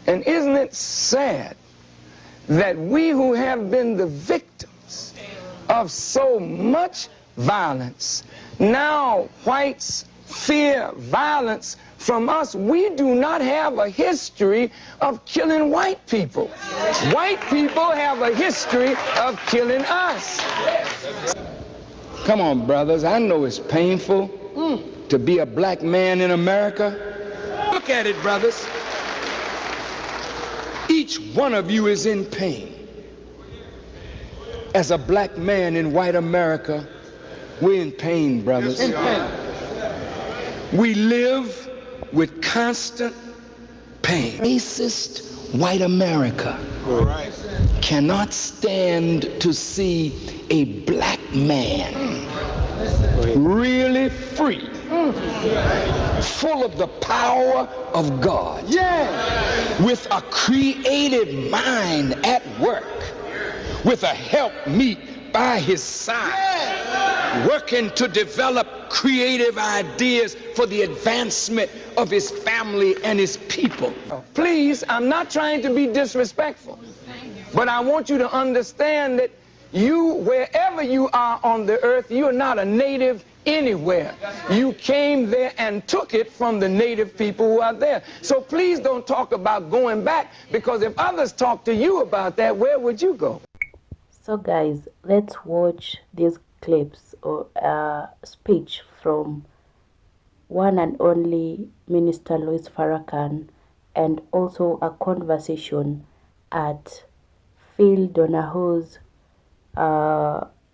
And isn't it sad that we who have been the victims of so much violence, now whites fear violence from us? We do not have a history of killing white people. White people have a history of killing us. Come on, brothers, I know it's painful to be a black man in America. Look at it, brothers. Each one of you is in pain. As a black man in white America, we're in pain, brothers. In pain. We live with constant pain. Racist white America cannot stand to see a black man really free, full of the power of God, with a creative mind at work, with a helpmeet by his side, working to develop creative ideas for the advancement of his family and his people. Please, I'm not trying to be disrespectful, but I want you to understand that you, wherever you are on the earth, you are not a native anywhere. You came there and took it from the native people who are there. So please don't talk about going back, because if others talk to you about that, where would you go? So guys, let's watch these clips or speech from one and only Minister Louis Farrakhan, and also a conversation at Phil Donahue's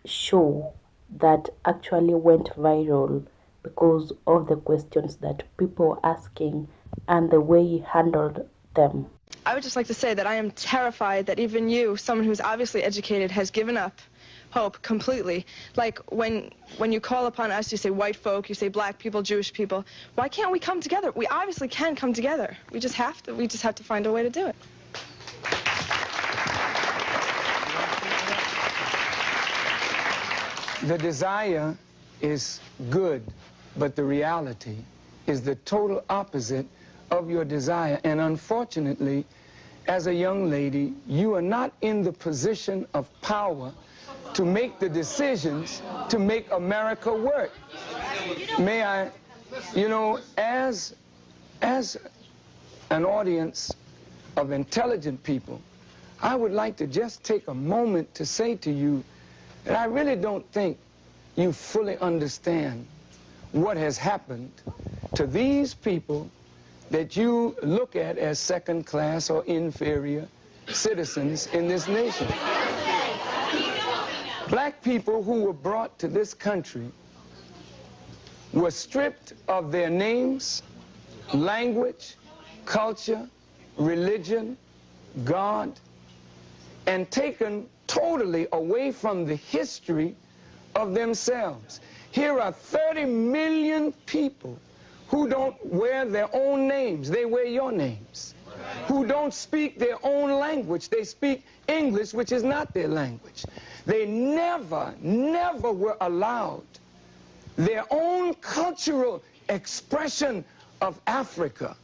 show that actually went viral because of the questions that people were asking and the way he handled them. I would just like to say that I am terrified that even you, someone who's obviously educated, has given up hope completely. Like when you call upon us, you say white folk, you say black people, Jewish people. Why can't we come together? We obviously can come together. We just have to. We just have to find a way to do it. The desire is good, but the reality is the total opposite of your desire. And unfortunately, as a young lady, you are not in the position of power to make the decisions to make America work. May I, you know, as an audience of intelligent people, I would like to just take a moment to say to you that I really don't think you fully understand what has happened to these people that you look at as second class or inferior citizens in this nation. Black people who were brought to this country were stripped of their names, language, culture, religion, God, and taken totally away from the history of themselves. Here are 30 million people who don't wear their own names, they wear your names. Who don't speak their own language, they speak English, which is not their language. They never were allowed their own cultural expression of Africa.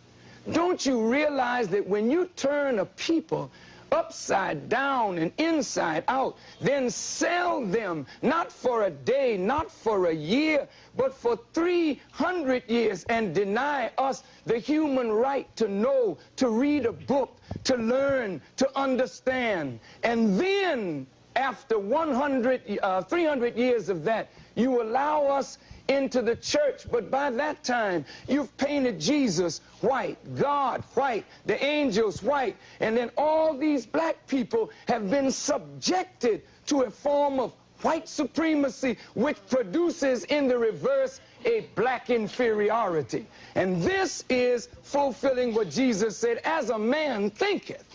Don't you realize that when you turn a people upside down and inside out, then sell them not for a day, not for a year, but for 300 years, and deny us the human right to know, to read a book, to learn, to understand. And then after 300 years of that, you allow us into the church, but by that time you've painted Jesus white, God white, the angels white, and then all these black people have been subjected to a form of white supremacy, which produces in the reverse a black inferiority. And this is fulfilling what Jesus said, as a man thinketh,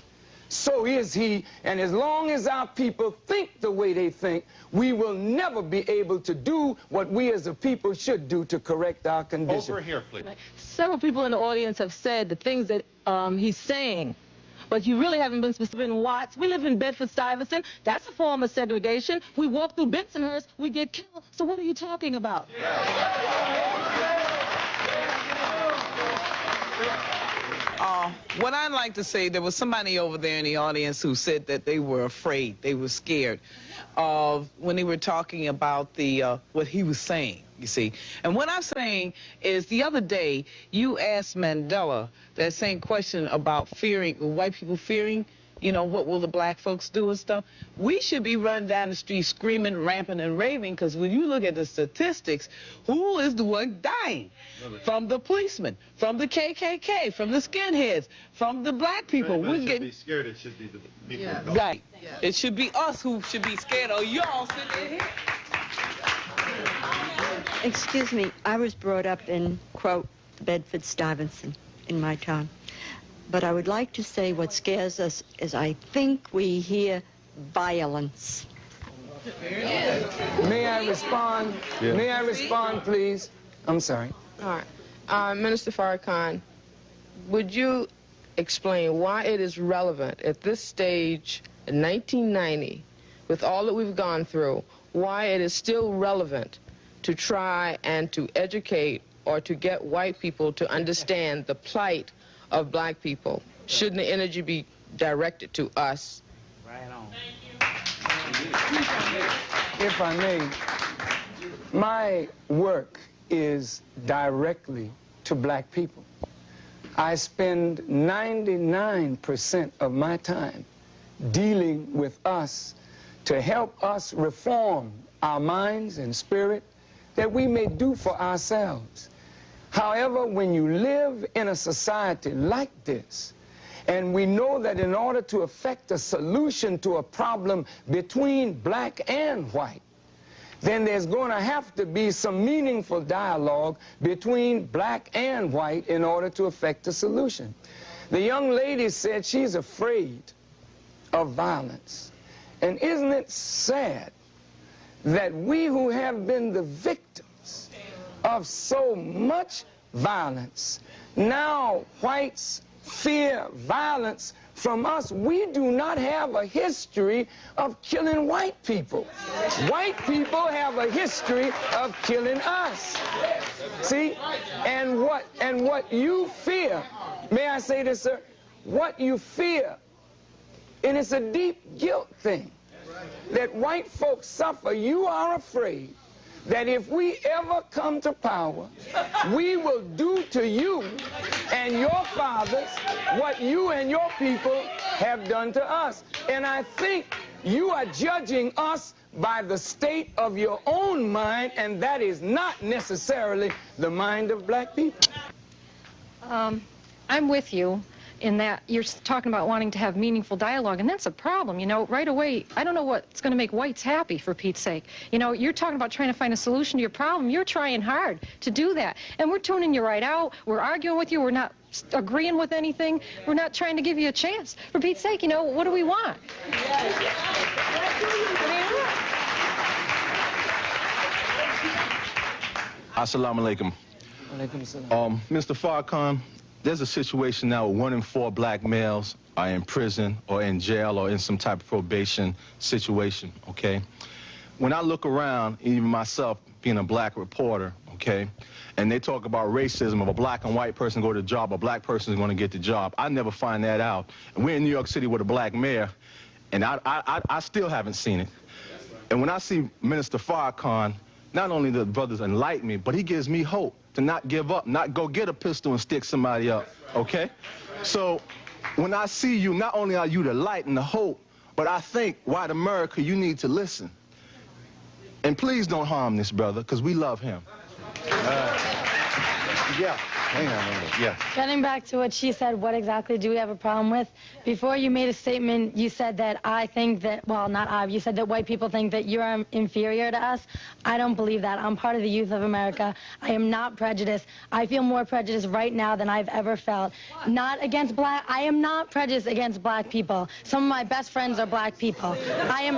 so is he. And as long as our people think the way they think, we will never be able to do what we as a people should do to correct our condition. Over here, please. Several people in the audience have said the things that he's saying, but you really haven't been specific. In Watts, we live in Bedford-Stuyvesant. That's a form of segregation. We walk through Bensonhurst, we get killed. So what are you talking about? What I'd like to say, there was somebody over there in the audience who said that they were afraid, they were scared of when they were talking about the what he was saying, you see. And what I'm saying is the other day you asked Mandela that same question about fearing, white people fearing, you know, what will the black folks do and stuff. We should be running down the street screaming, ramping, and raving, because when you look at the statistics, who is the one dying? From the policemen, from the KKK, from the skinheads, from the black people. We're getting... be scared. It should be the people. Yeah. Right. Yeah. It should be us who should be scared, or y'all sitting here. Excuse me, I was brought up in, quote, Bedford-Stuyvesant in my town. But I would like to say what scares us is I think we hear violence. May I respond? Yeah. May I respond, please? I'm sorry. All right. Minister Farrakhan, would you explain why it is relevant at this stage in 1990, with all that we've gone through, why it is still relevant to try and to educate or to get white people to understand the plight of black people? Shouldn't the energy be directed to us? Right on. If I may, my work is directly to black people. I spend 99% of my time dealing with us to help us reform our minds and spirit that we may do for ourselves. However, when you live in a society like this, and we know that in order to effect a solution to a problem between black and white, then there's going to have to be some meaningful dialogue between black and white in order to effect a solution. The young lady said she's afraid of violence. And isn't it sad that we who have been the victims of so much violence, now whites fear violence from us? We do not have a history of killing white people. White people have a history of killing us. See? And what you fear, may I say this, sir? What you fear, and it's a deep guilt thing, that white folks suffer. You are afraid that if we ever come to power, we will do to you and your fathers what you and your people have done to us. And I think you are judging us by the state of your own mind, and that is not necessarily the mind of black people. I'm with you in that you're talking about wanting to have meaningful dialogue, and that's a problem. You know, right away, I don't know what's going to make whites happy, for Pete's sake. You know, you're talking about trying to find a solution to your problem. You're trying hard to do that, and we're tuning you right out. We're arguing with you. We're not agreeing with anything. We're not trying to give you a chance. For Pete's sake, you know, what do we want? Assalamu alaikum. Mr. Farrakhan, there's a situation now where 1 in 4 black males are in prison or in jail or in some type of probation situation, okay? When I look around, even myself being a black reporter, okay, and they talk about racism, of a black and white person go to the job, a black person is going to get the job, I never find that out. And we're in New York City with a black mayor, and I still haven't seen it. And when I see Minister Farrakhan, not only the brothers enlighten me, but he gives me hope to not give up, not go get a pistol and stick somebody up, okay? So when I see you, not only are you the light and the hope, but I think, white America, you need to listen. And please don't harm this brother, because we love him. Yeah. Hang on a minute. Yeah. Getting back to what she said, what exactly do we have a problem with? Before you made a statement, you said that I think that, well, not I, you said that white people think that you're inferior to us. I don't believe that. I'm part of the youth of America. I am not prejudiced. I feel more prejudiced right now than I've ever felt. Not against black, I am not prejudiced against black people. Some of my best friends are black people. I am,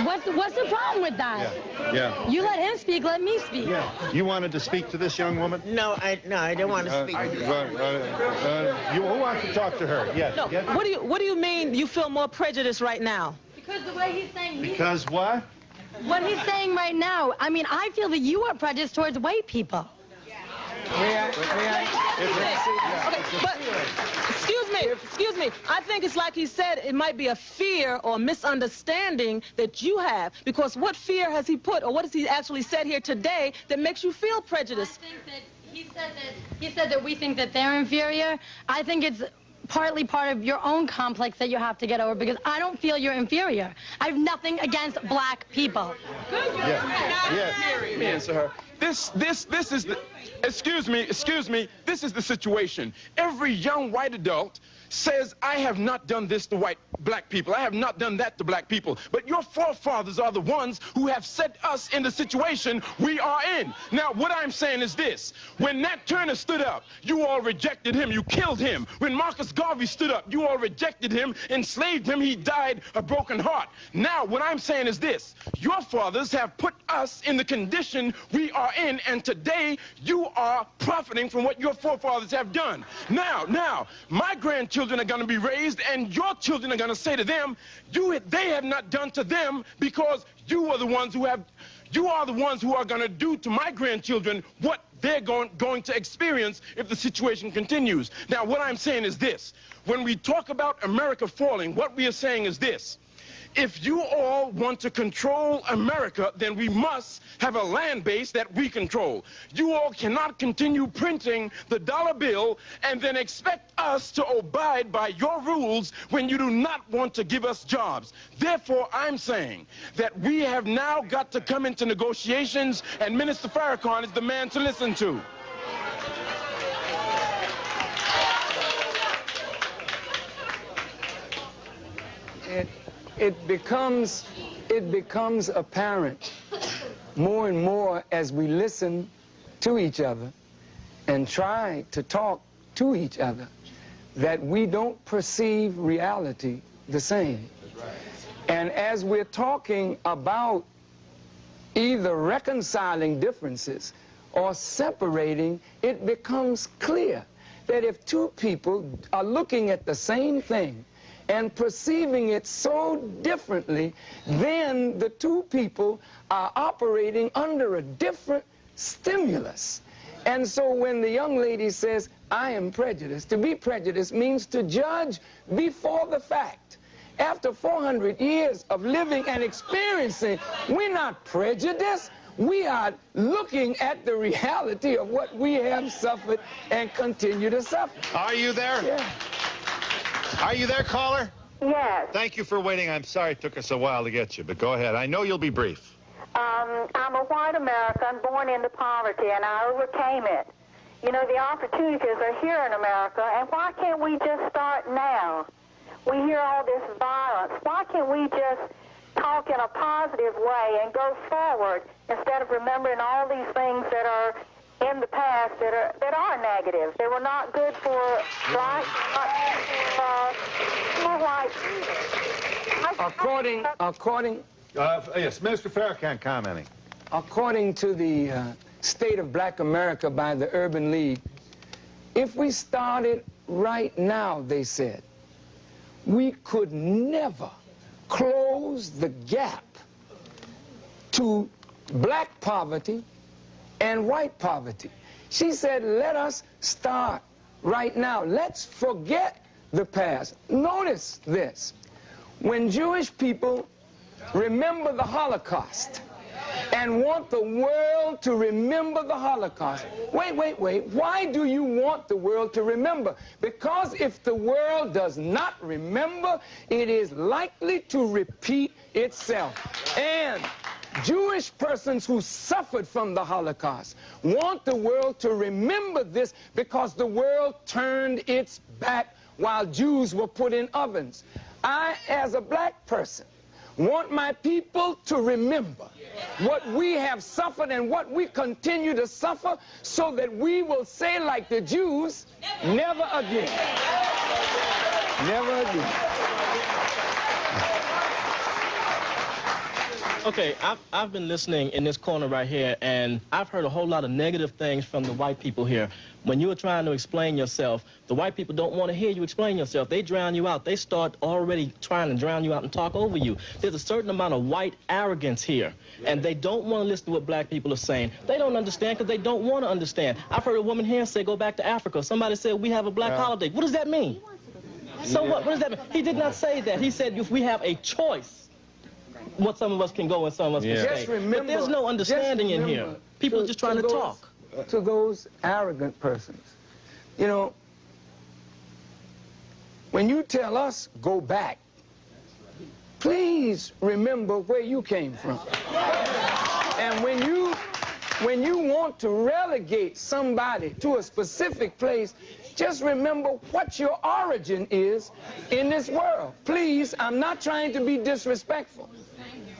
what's the problem with that? Yeah. You let him speak, let me speak. Yeah. You wanted to speak to this young woman? No, I don't want to speak. Who wants to talk to her? Yes. No, yes. What do you mean you feel more prejudice right now? Because the way he's saying... Because what? What he's saying right now, I mean, I feel that you are prejudiced towards white people. Excuse me. I think it's like he said, it might be a fear or misunderstanding that you have. Because what fear has he put, or what has he actually said here today that makes you feel prejudiced? I think that he said that we think that they're inferior. I think it's partly part of your own complex that you have to get over, because I don't feel you're inferior. I have nothing against black people. Let me answer her. This is the, excuse me, this is the situation. Every young white adult says, I have not done this to black people. I have not done that to black people. But your forefathers are the ones who have set us in the situation we are in. Now, what I'm saying is this. When Nat Turner stood up, you all rejected him. You killed him. When Marcus Garvey stood up, you all rejected him, enslaved him. He died a broken heart. Now, what I'm saying is this. Your fathers have put us in the condition we are in, and today you are profiting from what your forefathers have done. Now, my grandchildren are going to be raised, and your children are going to say to them, they have not done to them, because you are the ones who are going to do to my grandchildren what they're going to experience if the situation continues. Now, what I'm saying is this. When we talk about America falling, what we are saying is this. If you all want to control America, then we must have a land base that we control. You all cannot continue printing the dollar bill and then expect us to abide by your rules when you do not want to give us jobs. Therefore, I'm saying that we have now got to come into negotiations, and Minister Farrakhan is the man to listen to. It becomes apparent more and more as we listen to each other and try to talk to each other that we don't perceive reality the same. And as we're talking about either reconciling differences or separating, it becomes clear that if two people are looking at the same thing and perceiving it so differently, then the two people are operating under a different stimulus. And so when the young lady says, I am prejudiced, to be prejudiced means to judge before the fact. After 400 years of living and experiencing, we're not prejudiced. We are looking at the reality of what we have suffered and continue to suffer. Are you there? Yeah. Are you there, caller? Yes. Thank you for waiting. I'm sorry it took us a while to get you, but go ahead. I know you'll be brief. I'm a white American born into poverty, and I overcame it. You know, the opportunities are here in America, and why can't we just start now? We hear all this violence. Why can't we just talk in a positive way and go forward instead of remembering all these things that are in the past that are negative? They were not good for blacks, not good for white people. Yes, Minister Farrakhan commenting. According to the State of Black America by the Urban League, if we started right now, they said, we could never close the gap to black poverty and white poverty. She said, let us start right now. Let's forget the past. Notice this. When Jewish people remember the Holocaust and want the world to remember the Holocaust. Wait. Why do you want the world to remember? Because if the world does not remember, it is likely to repeat itself. And Jewish persons who suffered from the Holocaust want the world to remember this because the world turned its back while Jews were put in ovens. I, as a black person, want my people to remember what we have suffered and what we continue to suffer so that we will say like the Jews, never again. Never again. Okay, I've been listening in this corner right here, and I've heard a whole lot of negative things from the white people here. When you were trying to explain yourself, the white people don't want to hear you explain yourself. They drown you out. They start already trying to drown you out and talk over you. There's a certain amount of white arrogance here, and they don't want to listen to what black people are saying. They don't understand because they don't want to understand. I've heard a woman here say, go back to Africa. Somebody said, we have a black holiday. What does that mean? So what does that mean? He did not say that. He said, if we have a choice, what some of us can go and some of us can stay. But there's no understanding in here. People are just trying to talk. To those arrogant persons, you know, when you tell us go back, please remember where you came from. And when you want to relegate somebody to a specific place, just remember what your origin is in this world. Please, I'm not trying to be disrespectful,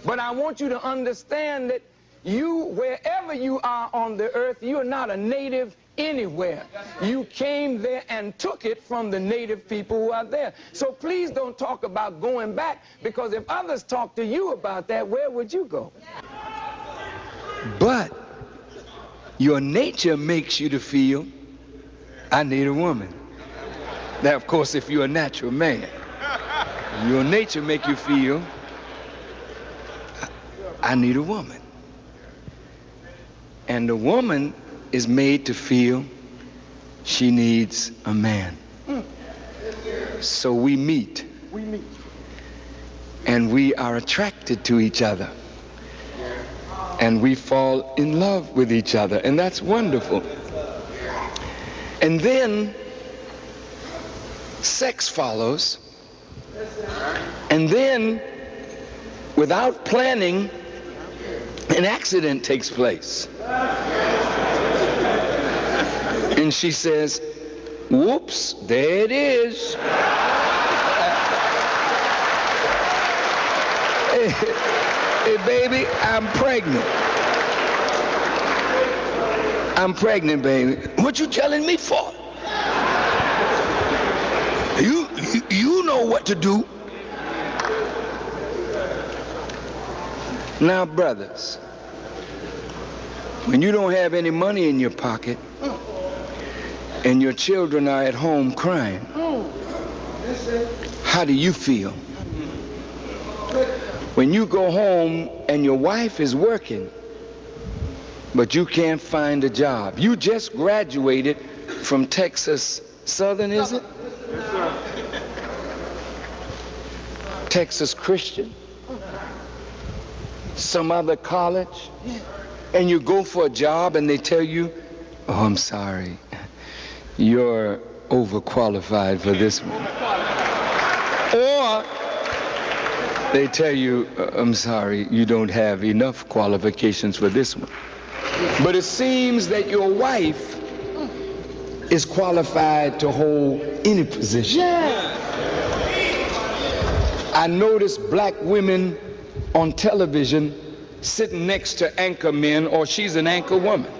but I want you to understand that you, wherever you are on the earth, you're not a native anywhere. You came there and took it from the native people who are there. So please don't talk about going back, because if others talk to you about that, where would you go? But your nature makes you to feel, I need a woman. Now, of course, if you're a natural man, your nature make you feel, I need a woman. And the woman is made to feel she needs a man. So we meet. And we are attracted to each other. And we fall in love with each other. And that's wonderful. And then sex follows. And then, without planning, an accident takes place. And she says, whoops, there it is. Hey, baby, I'm pregnant. I'm pregnant, baby. What you telling me for? You know what to do. Now, brothers, when you don't have any money in your pocket and your children are at home crying, how do you feel? When you go home and your wife is working, but you can't find a job. You just graduated from Texas Southern, is it? Texas Christian. Some other college, and you go for a job and they tell you, oh, I'm sorry, you're overqualified for this one. Or they tell you, I'm sorry, you don't have enough qualifications for this one. But it seems that your wife is qualified to hold any position. I notice black women on television sitting next to anchor men, or she's an anchor woman.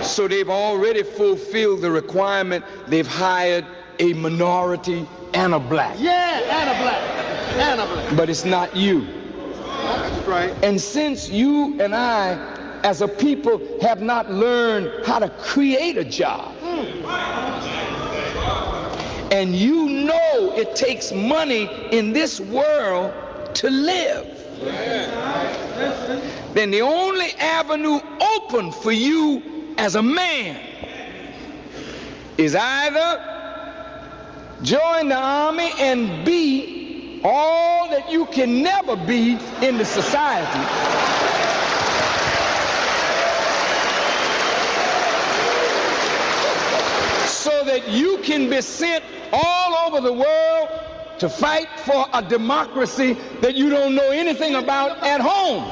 So they've already fulfilled the requirement. They've hired a minority and a black. And a black. But it's not you. That's right. And since you and I, as a people, have not learned how to create a job, and you know it takes money in this world to live, then the only avenue open for you as a man is either join the army and be all that you can never be in the society, so that you can be sent all over the world to fight for a democracy that you don't know anything about at home.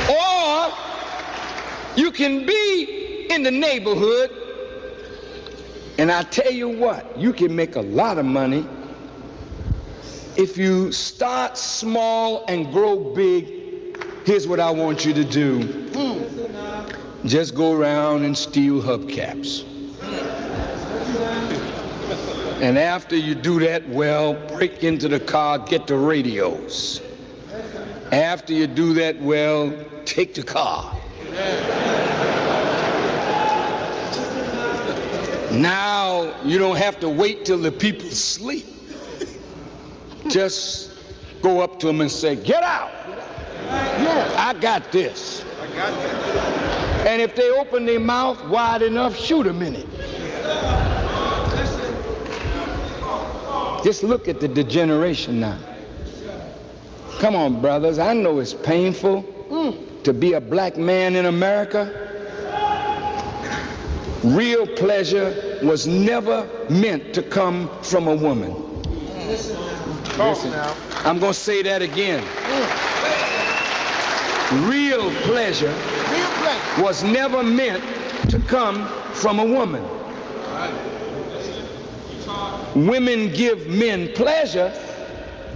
Or you can be in the neighborhood, and I tell you what, you can make a lot of money if you start small and grow big. Here's what I want you to do. Just go around and steal hubcaps. And after you do that, well, break into the car, get the radios. After you do that, well, take the car. Now you don't have to wait till the people sleep. Just go up to them and say, get out. I got this. And if they open their mouth wide enough, shoot them in it. Just look at the degeneration now. Come on, brothers. I know it's painful to be a black man in America. Real pleasure was never meant to come from a woman. Listen, I'm going to say that again. Real pleasure was never meant to come from a woman. Women give men pleasure,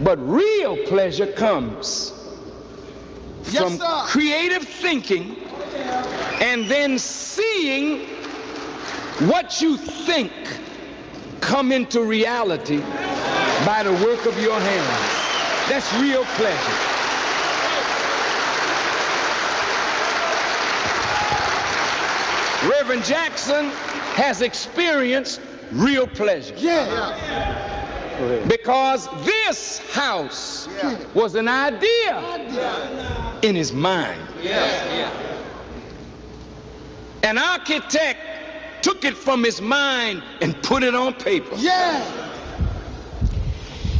but real pleasure comes from creative thinking and then seeing what you think come into reality by the work of your hands. That's real pleasure. Reverend Jackson has experienced real pleasure. Because this house was an idea in his mind. An architect took it from his mind and put it on paper.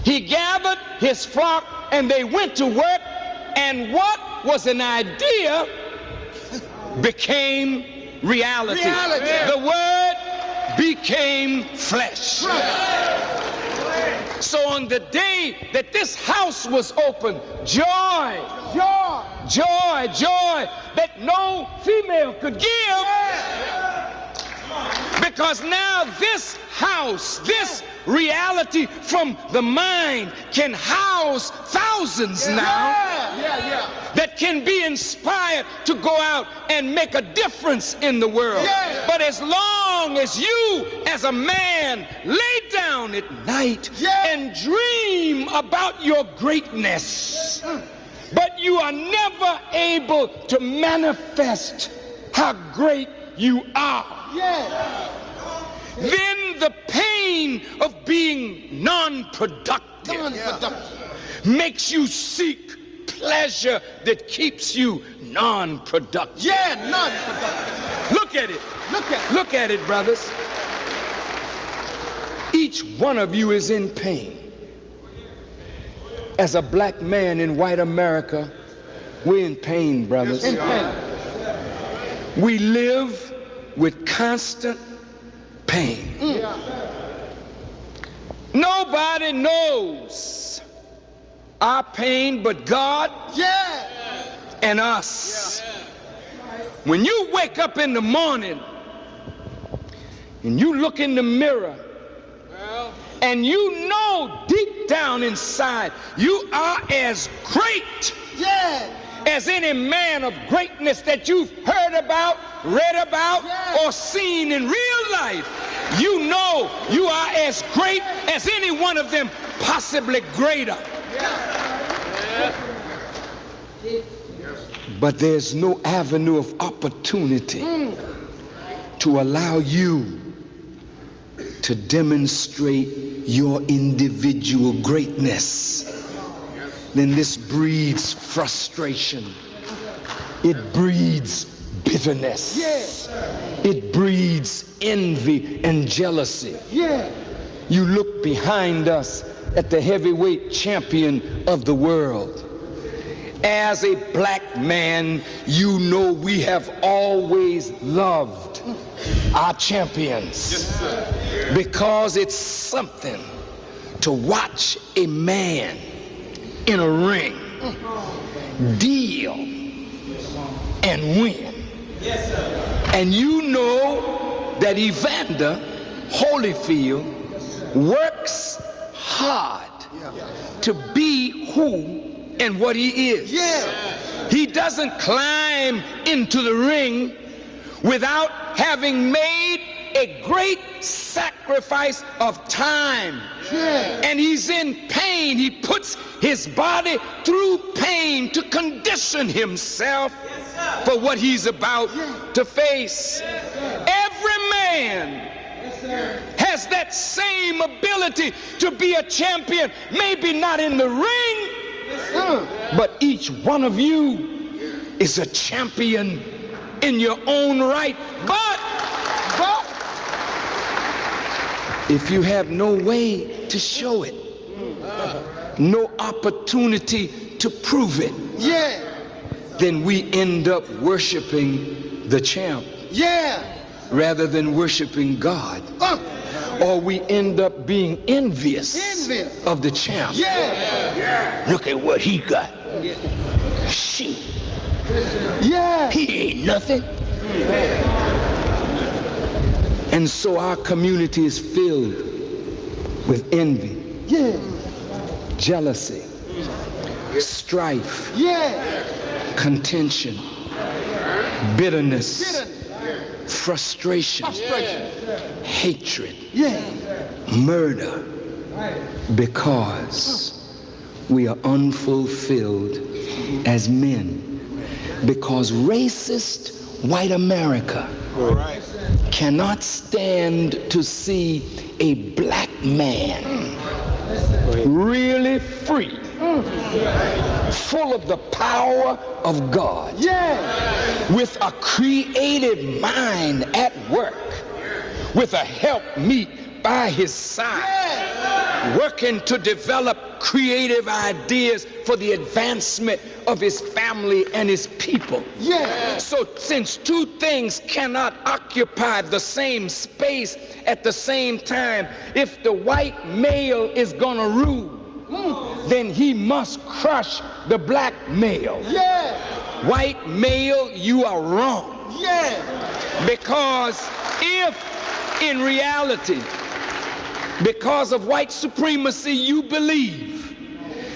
He gathered his flock and they went to work, and what was an idea became reality. The word became flesh. So on the day that this house was opened, joy that no female could give, because now this house, this reality from the mind can house thousands now that can be inspired to go out and make a difference in the world. But as long as you as a man lay down at night and dream about your greatness, but you are never able to manifest how great you are, then the pain of being non-productive makes you seek pleasure that keeps you non-productive. Non-productive. Look at it. Look at it, brothers. Each one of you is in pain. As a black man in white America, we're in pain, brothers. We live with constant pain. Nobody knows our pain but God and us. When you wake up in the morning and you look in the mirror and you know deep down inside you are as great as any man of greatness that you've heard about, read about, or seen in real life, you know you are as great as any one of them, possibly greater. But there's no avenue of opportunity to allow you to demonstrate your individual greatness. Then this breeds frustration. It breeds bitterness. It breeds envy and jealousy. You look behind us at the heavyweight champion of the world. As a black man, you know we have always loved our champions, because it's something to watch a man in a ring deal and win. And you know that Evander Holyfield works hard to be who and what he is. He doesn't climb into the ring without having made a great sacrifice of time. And he's in pain. He puts his body through pain to condition himself for what he's about to face. Every man has that same ability to be a champion, maybe not in the ring, but each one of you is a champion in your own right. But if you have no way to show it, no opportunity to prove it, then we end up worshiping the champ rather than worshiping God. Or we end up being envious of the champ. Look at what he got. Shoot. He ain't nothing. And so our community is filled with envy, jealousy, strife, contention, bitterness, frustration, hatred, murder, because we are unfulfilled as men. Because racist white America cannot stand to see a black man really free, full of the power of God, with a creative mind at work, with a helpmeet by his side, working to develop creative ideas for the advancement of his family and his people. So since two things cannot occupy the same space at the same time, if the white male is gonna rule, then he must crush the black male. White male, you are wrong. Because if in reality, because of white supremacy, you believe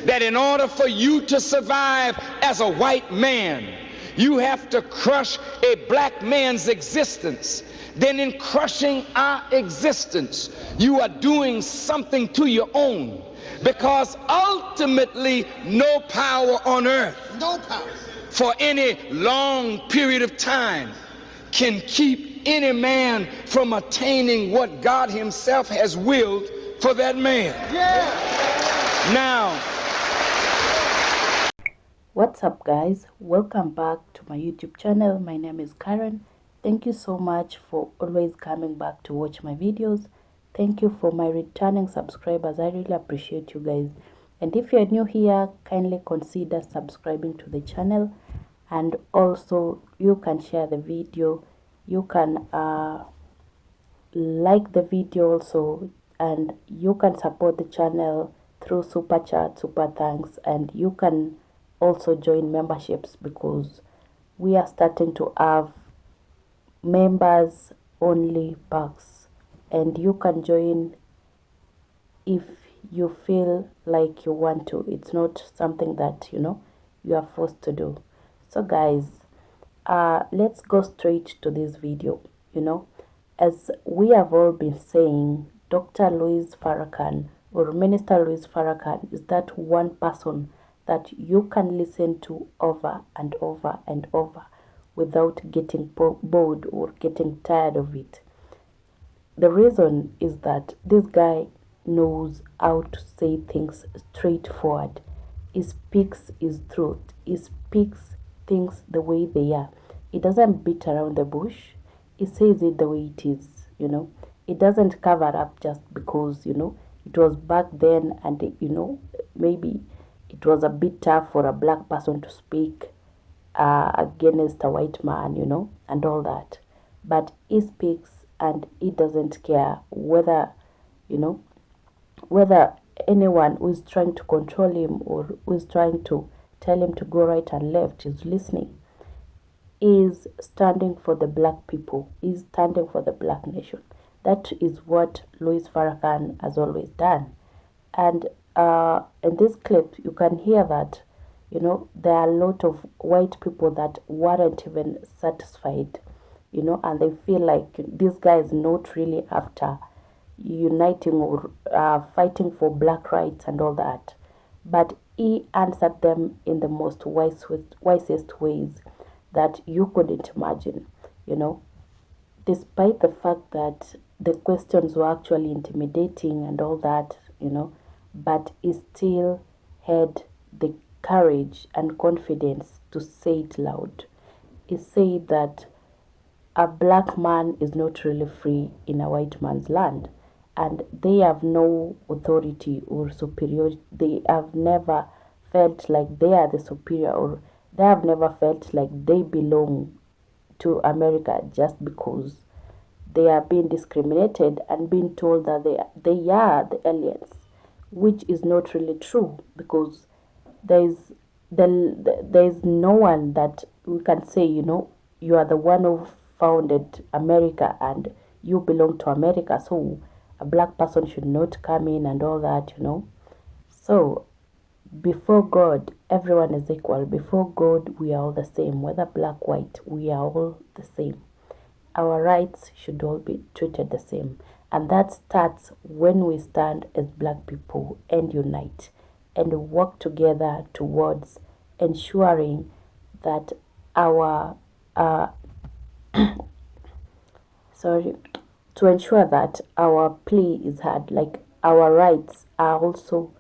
that in order for you to survive as a white man, you have to crush a black man's existence, then in crushing our existence, you are doing something to your own. Because ultimately, no power on earth for any long period of time can keep any man from attaining what God himself has willed for that man. Now, what's up guys, welcome back to my YouTube channel. My name is Karen. Thank you so much for always coming back to watch my videos. Thank you for my returning subscribers. I really appreciate you guys. And if you're new here, kindly consider subscribing to the channel, and also you can share the video, you can like the video also, and you can support the channel through super chat, super thanks, and you can also join memberships, because we are starting to have members only packs, and you can join if you feel like you want to. It's not something that you are forced to do. So guys, let's go straight to this video. As we have all been saying, Dr. Louis Farrakhan, or Minister Louis Farrakhan, is that one person that you can listen to over and over and over without getting bored or getting tired of it. The reason is that this guy knows how to say things straightforward. He speaks his truth. He speaks things the way they are. He doesn't beat around the bush. He says it the way it is, He doesn't cover up just because, it was back then, and, maybe it was a bit tough for a black person to speak against a white man, and all that. But he speaks, and he doesn't care whether, whether anyone who is trying to control him or who is trying to tell him to go right and left is listening. He is standing for the black people. He is standing for the black nation. That is what Louis Farrakhan has always done. And in this clip, you can hear that, there are a lot of white people that weren't even satisfied, you know, and they feel like this guy is not really after uniting or fighting for black rights and all that. But he answered them in the most wisest ways that you couldn't imagine, you know, despite the fact that the questions were actually intimidating and all that, you know, but he still had the courage and confidence to say it loud. He said that a black man is not really free in a white man's land, and they have no authority or superiority. They have never felt like they are the superior, or they have never felt like they belong to America just because they are being discriminated and being told that they are the aliens, which is not really true, because there is there is no one that we can say, you know, you are the one who founded America and you belong to America, so a black person should not come in and all that, you know. So before God, everyone is equal. Before God, we are all the same, whether black, white, we are all the same. Our rights should all be treated the same. And that starts when we stand as black people and unite and work together towards ensuring that our sorry, to ensure that our plea is heard, like our rights are also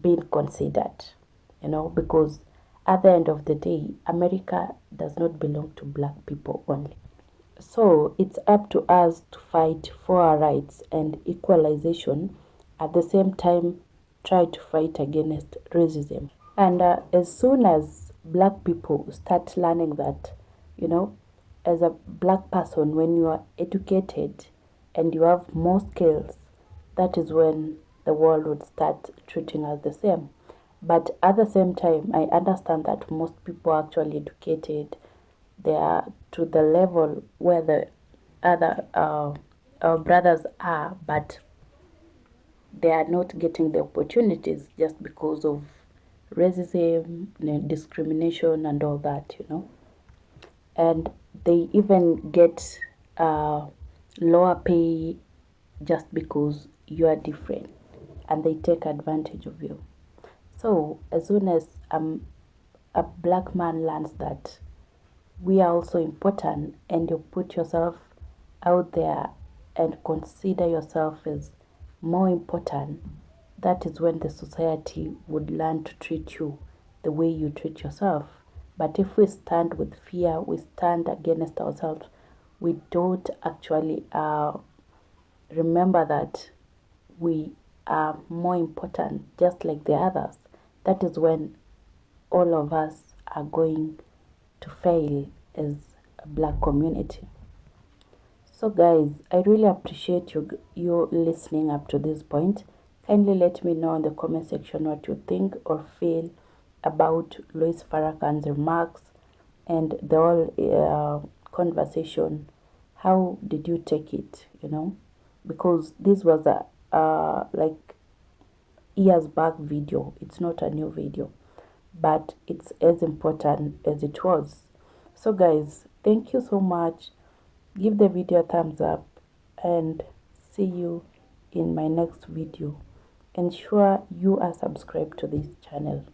being considered, you know, because at the end of the day, America does not belong to black people only. So it's up to us to fight for our rights and equalization, at the same time try to fight against racism. And as soon as black people start learning that, you know, as a black person, when you are educated and you have more skills, that is when the world would start treating us the same. But at the same time, I understand that most people are actually educated. They are to the level where the other our brothers are, but they are not getting the opportunities just because of racism, discrimination, and all that, you know. And they even get lower pay just because you are different, and they take advantage of you. So as soon as a black man learns that we are also important, and you put yourself out there and consider yourself as more important, that is when the society would learn to treat you the way you treat yourself. But if we stand with fear, we stand against ourselves, we don't actually remember that we are more important just like the others, that is when all of us are going to fail as a black community. So guys, I really appreciate you listening up to this point. Kindly let me know in the comment section what you think or feel about Louis Farrakhan's remarks and the whole conversation. How did you take it, you know? Because this was a like years back video. It's not a new video, but it's as important as it was. So guys, thank you so much. Give the video a thumbs up and see you in my next video. Ensure you are subscribed to this channel.